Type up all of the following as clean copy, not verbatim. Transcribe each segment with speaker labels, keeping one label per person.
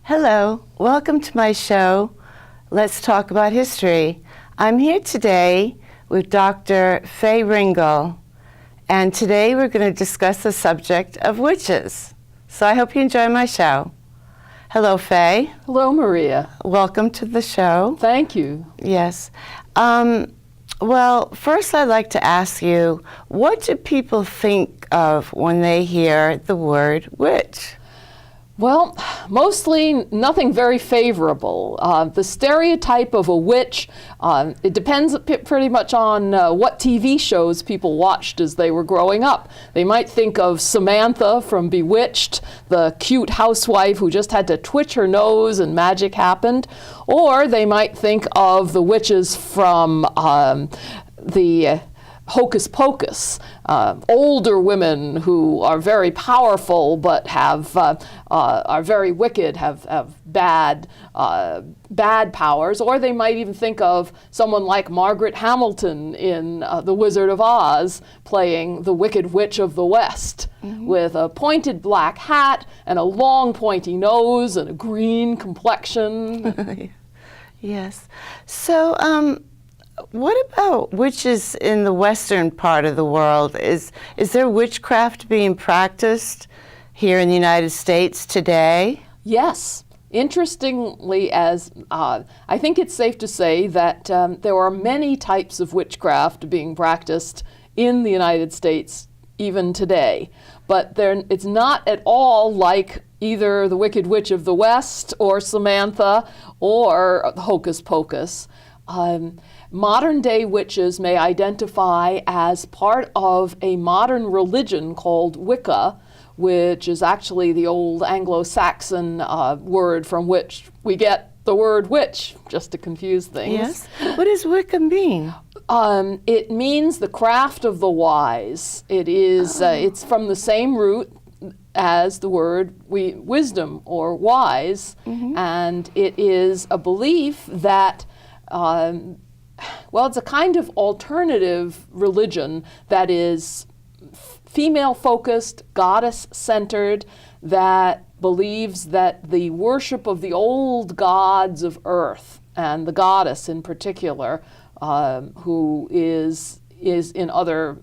Speaker 1: Hello, welcome to my show, Let's Talk About History. I'm here today with Dr. Faye Ringel, and today we're going to discuss the subject of witches. So I hope you enjoy my show. Hello, Faye.
Speaker 2: Hello, Maria.
Speaker 1: Welcome to the show.
Speaker 2: Thank you.
Speaker 1: Yes. Well, first I'd like to ask you, what do people think of when they hear the word witch?
Speaker 2: Well, mostly nothing very favorable. The stereotype of a witch, it depends pretty much on what TV shows people watched as they were growing up. They might think of Samantha from Bewitched, the cute housewife who just had to twitch her nose and magic happened. Or they might think of the witches from the Hocus Pocus, older women who are very powerful but are very wicked, have bad powers. Or they might even think of someone like Margaret Hamilton in The Wizard of Oz playing the Wicked Witch of the West, with a pointed black hat and a long pointy nose and a green complexion.
Speaker 1: Yes. So, what about witches in the western part of the world? Is there witchcraft being practiced here in the United States today?
Speaker 2: Yes. Interestingly, I think it's safe to say that there are many types of witchcraft being practiced in the United States even today. But it's not at all like either the Wicked Witch of the West or Samantha or Hocus Pocus. Modern-day witches may identify as part of a modern religion called Wicca, which is actually the old Anglo-Saxon word from which we get the word witch, just to confuse things.
Speaker 1: Yes. What does Wicca mean?
Speaker 2: It means the craft of the wise. It is. It's from the same root as the word wisdom or wise, and it is a belief that it's a kind of alternative religion that is female-focused, goddess-centered, that believes that the worship of the old gods of earth, and the goddess in particular, who is in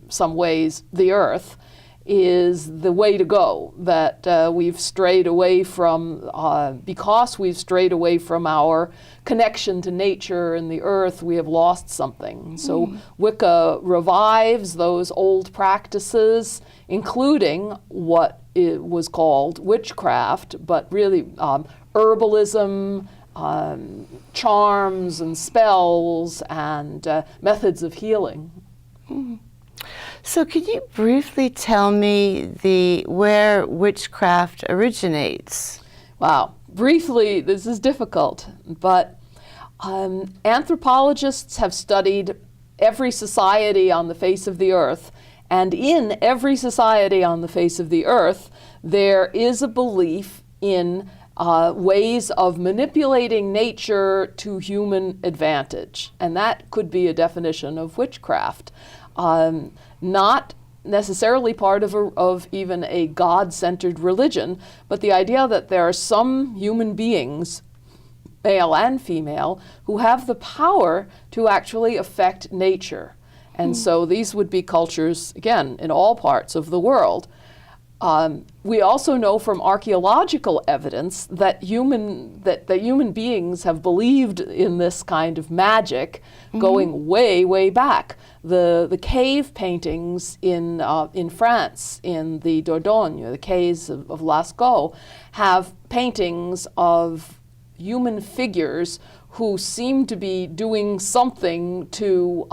Speaker 2: some ways the earth, is the way to go, that we've strayed away from, because we've strayed away from our connection to nature and the earth, we have lost something. So Wicca revives those old practices, including what it was called witchcraft, but really herbalism, charms and spells, and methods of healing.
Speaker 1: So could you briefly tell me where witchcraft originates?
Speaker 2: Wow. Briefly, this is difficult, but anthropologists have studied every society on the face of the earth, and in every society on the face of the earth, there is a belief in ways of manipulating nature to human advantage, and that could be a definition of witchcraft. Not necessarily part of even a God-centered religion, but the idea that there are some human beings, male and female, who have the power to actually affect nature. And so these would be cultures, again, in all parts of the world. We also know from archaeological evidence that human beings have believed in this kind of magic going way, way back. The cave paintings in France, in the Dordogne, the caves of Lascaux, have paintings of human figures who seem to be doing something to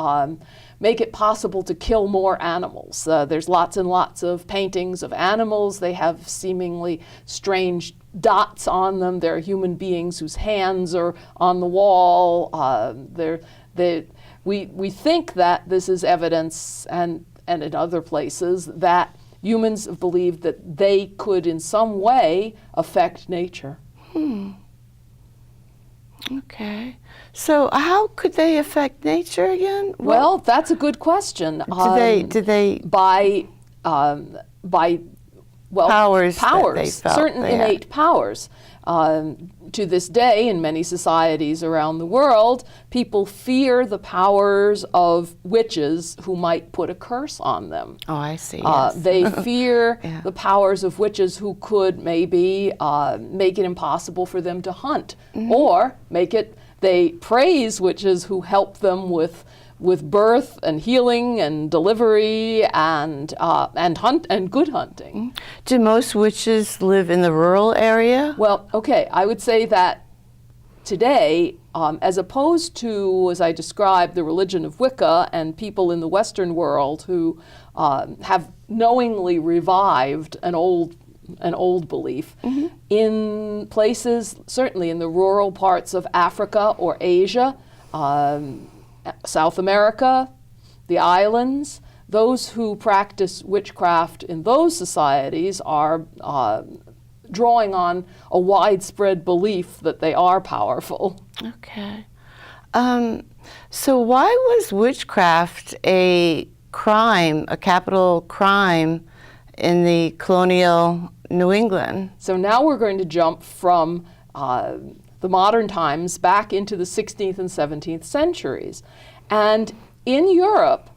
Speaker 2: make it possible to kill more animals. There's lots and lots of paintings of animals. They have seemingly strange dots on them. They're human beings whose hands are on the wall. We think that this is evidence, and in other places, that humans have believed that they could in some way affect nature.
Speaker 1: Okay. So how could they affect nature again?
Speaker 2: Well, that's a good question.
Speaker 1: Did they
Speaker 2: By well,
Speaker 1: powers that they felt
Speaker 2: certain
Speaker 1: they had?
Speaker 2: innate powers. To this day, in many societies around the world, people fear the powers of witches who might put a curse on them.
Speaker 1: Oh, I see. Yes.
Speaker 2: They fear
Speaker 1: Yeah.
Speaker 2: the powers of witches who could maybe make it impossible for them to hunt, or they praise witches who help them with birth and healing and delivery and good hunting.
Speaker 1: Do most witches live in the rural area?
Speaker 2: Well, okay, I would say that today, as opposed to, as I described, the religion of Wicca and people in the Western world who have knowingly revived an old belief, in places, certainly in the rural parts of Africa or Asia, South America, the islands, those who practice witchcraft in those societies are drawing on a widespread belief that they are powerful.
Speaker 1: Okay. So why was witchcraft a crime, a capital crime in the colonial New England?
Speaker 2: So now we're going to jump from the modern times back into the 16th and 17th centuries. And in Europe,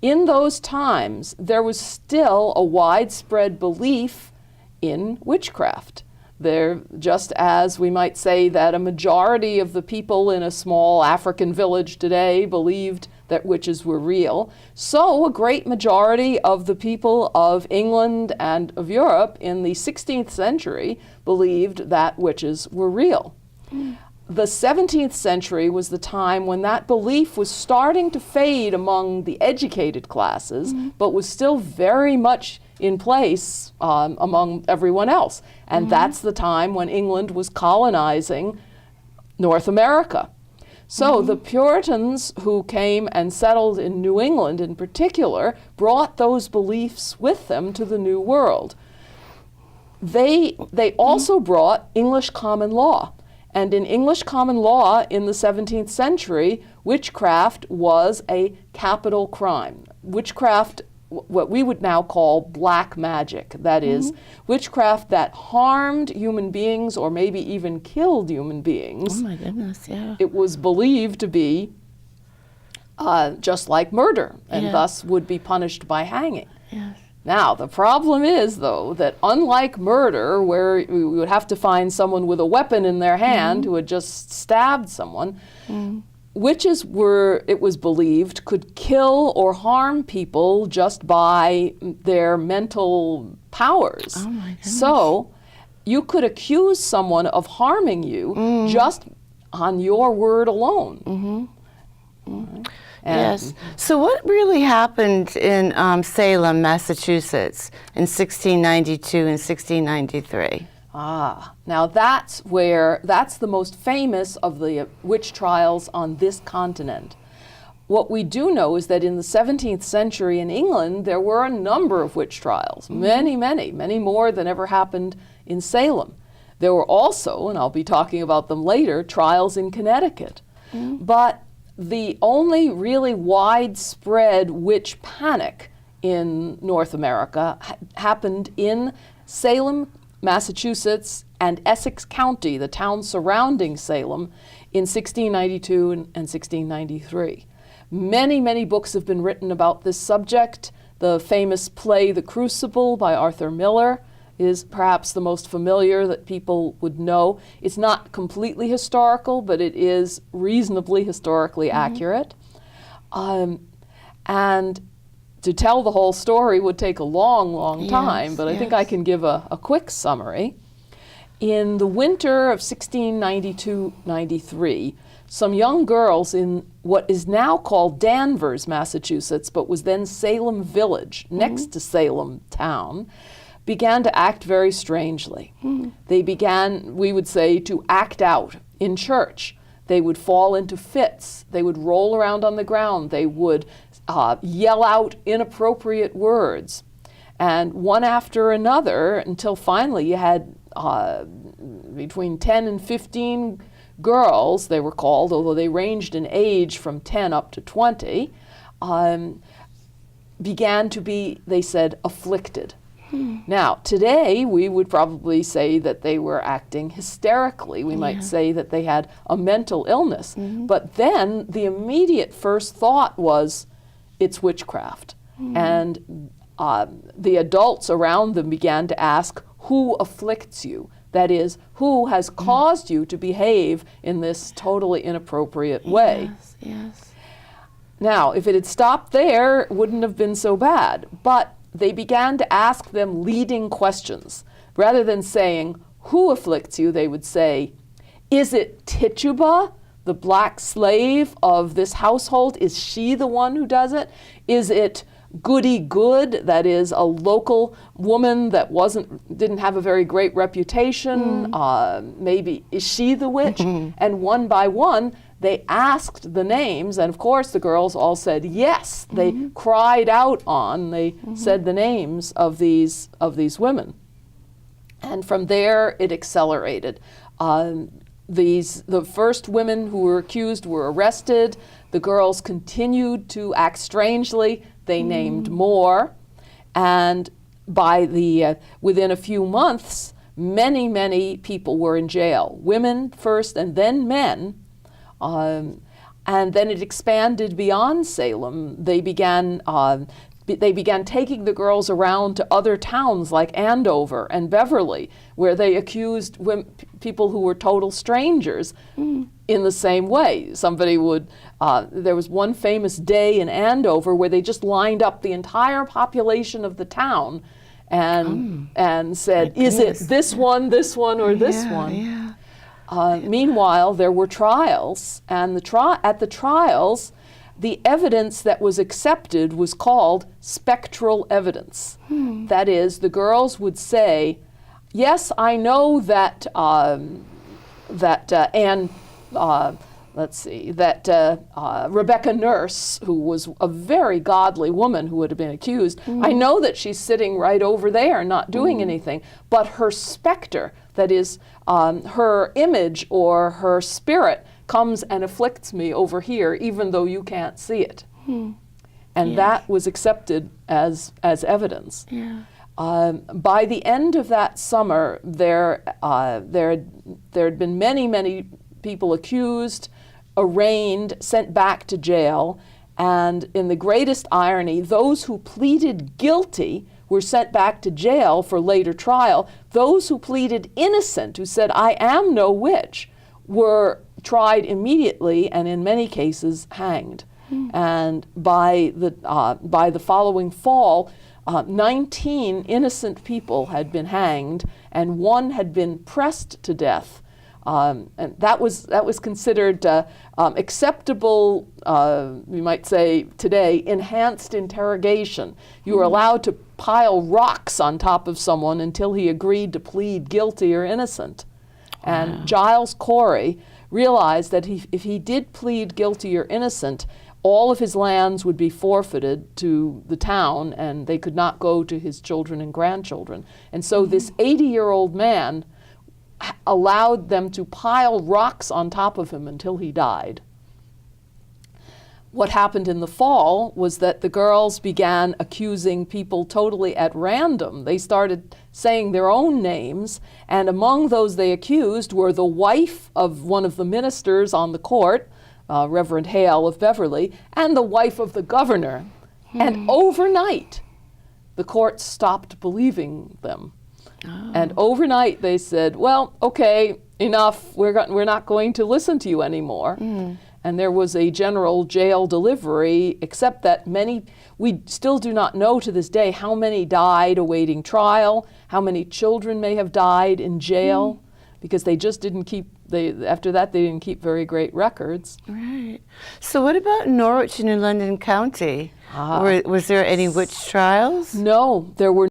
Speaker 2: in those times, there was still a widespread belief in witchcraft. There, just as we might say that a majority of the people in a small African village today believed that witches were real, so a great majority of the people of England and of Europe in the 16th century believed that witches were real. The 17th century was the time when that belief was starting to fade among the educated classes, but was still very much in place among everyone else. And that's the time when England was colonizing North America. So the Puritans who came and settled in New England in particular brought those beliefs with them to the New World. They also brought English common law. And in English common law in the 17th century, witchcraft was a capital crime. Witchcraft, what we would now call black magic, that is, witchcraft that harmed human beings or maybe even killed human beings.
Speaker 1: Oh my goodness, yeah.
Speaker 2: It was believed to be just like murder, and thus would be punished by hanging.
Speaker 1: Yes.
Speaker 2: Now, the problem is, though, that unlike murder, where you would have to find someone with a weapon in their hand who had just stabbed someone, witches were, it was believed, could kill or harm people just by their mental powers.
Speaker 1: Oh my goodness.
Speaker 2: So you could accuse someone of harming you just on your word alone.
Speaker 1: Yes. So what really happened in Salem, Massachusetts in 1692 and 1693?
Speaker 2: Now that's the most famous of the witch trials on this continent. What we do know is that in the 17th century in England, there were a number of witch trials, many more than ever happened in Salem. There were also, and I'll be talking about them later, trials in Connecticut. But the only really widespread witch panic in North America happened in Salem, Massachusetts, and Essex County, the town surrounding Salem, in 1692 and 1693. Many books have been written about this subject. The famous play The Crucible by Arthur Miller is perhaps the most familiar that people would know. It's not completely historical, but it is reasonably historically accurate. And to tell the whole story would take a long time, but I think I can give a quick summary. In the winter of 1692-93, some young girls in what is now called Danvers, Massachusetts, but was then Salem Village, next to Salem town, began to act very strangely. They began, we would say, to act out in church. They would fall into fits. They would roll around on the ground. They would yell out inappropriate words. And one after another, until finally you had between 10 and 15 girls, they were called, although they ranged in age from 10 up to 20, began to be, they said, afflicted. Now, today, we would probably say that they were acting hysterically. We might say that they had a mental illness. But then the immediate first thought was, it's witchcraft. And the adults around them began to ask, who afflicts you? That is, who has caused you to behave in this totally inappropriate way?
Speaker 1: Yes, yes.
Speaker 2: Now, if it had stopped there, it wouldn't have been so bad. But they began to ask them leading questions. Rather than saying, who afflicts you, they would say, is it Tituba, the black slave of this household? Is she the one who does it? Is it Goody Good, that is a local woman that didn't have a very great reputation? Maybe, is she the witch? And one by one, they asked the names, and of course the girls all said yes. They cried out they said the names of these women. And from there it accelerated. The first women who were accused were arrested. The girls continued to act strangely. They named more. And within a few months, many, many people were in jail. Women first and then men. And then it expanded beyond Salem. They began taking the girls around to other towns like Andover and Beverly, where they accused people who were total strangers in the same way. There was one famous day in Andover where they just lined up the entire population of the town and said, is it this one, or this one?
Speaker 1: Yeah.
Speaker 2: Meanwhile, there were trials, and at the trials, the evidence that was accepted was called spectral evidence. That is, the girls would say, yes, I know that Rebecca Nurse, who was a very godly woman who would have been accused, I know that she's sitting right over there not doing anything, but her specter, that is, her image or her spirit, comes and afflicts me over here, even though you can't see it. And that was accepted as evidence.
Speaker 1: Yeah.
Speaker 2: By the end of that summer, there had been many, many people accused, arraigned, sent back to jail, and in the greatest irony, those who pleaded guilty were sent back to jail for later trial. Those who pleaded innocent, who said, I am no witch, were tried immediately and in many cases hanged. And by the following fall, 19 innocent people had been hanged, and one had been pressed to death. And that was considered acceptable, we might say today, enhanced interrogation. You were allowed to pile rocks on top of someone until he agreed to plead guilty or innocent. And Giles Corey realized that if he did plead guilty or innocent, all of his lands would be forfeited to the town, and they could not go to his children and grandchildren. And so this 80-year-old man allowed them to pile rocks on top of him until he died. What happened in the fall was that the girls began accusing people totally at random. They started saying their own names, and among those they accused were the wife of one of the ministers on the court, Reverend Hale of Beverly, and the wife of the governor. And overnight, the court stopped believing them. And overnight they said, well, okay, enough, we're not going to listen to you anymore. And there was a general jail delivery, except that we still do not know to this day how many died awaiting trial, how many children may have died in jail, because they just didn't keep, after that they didn't keep very great records.
Speaker 1: Right. So what about Norwich and in London County? Was there any witch trials?
Speaker 2: No, there were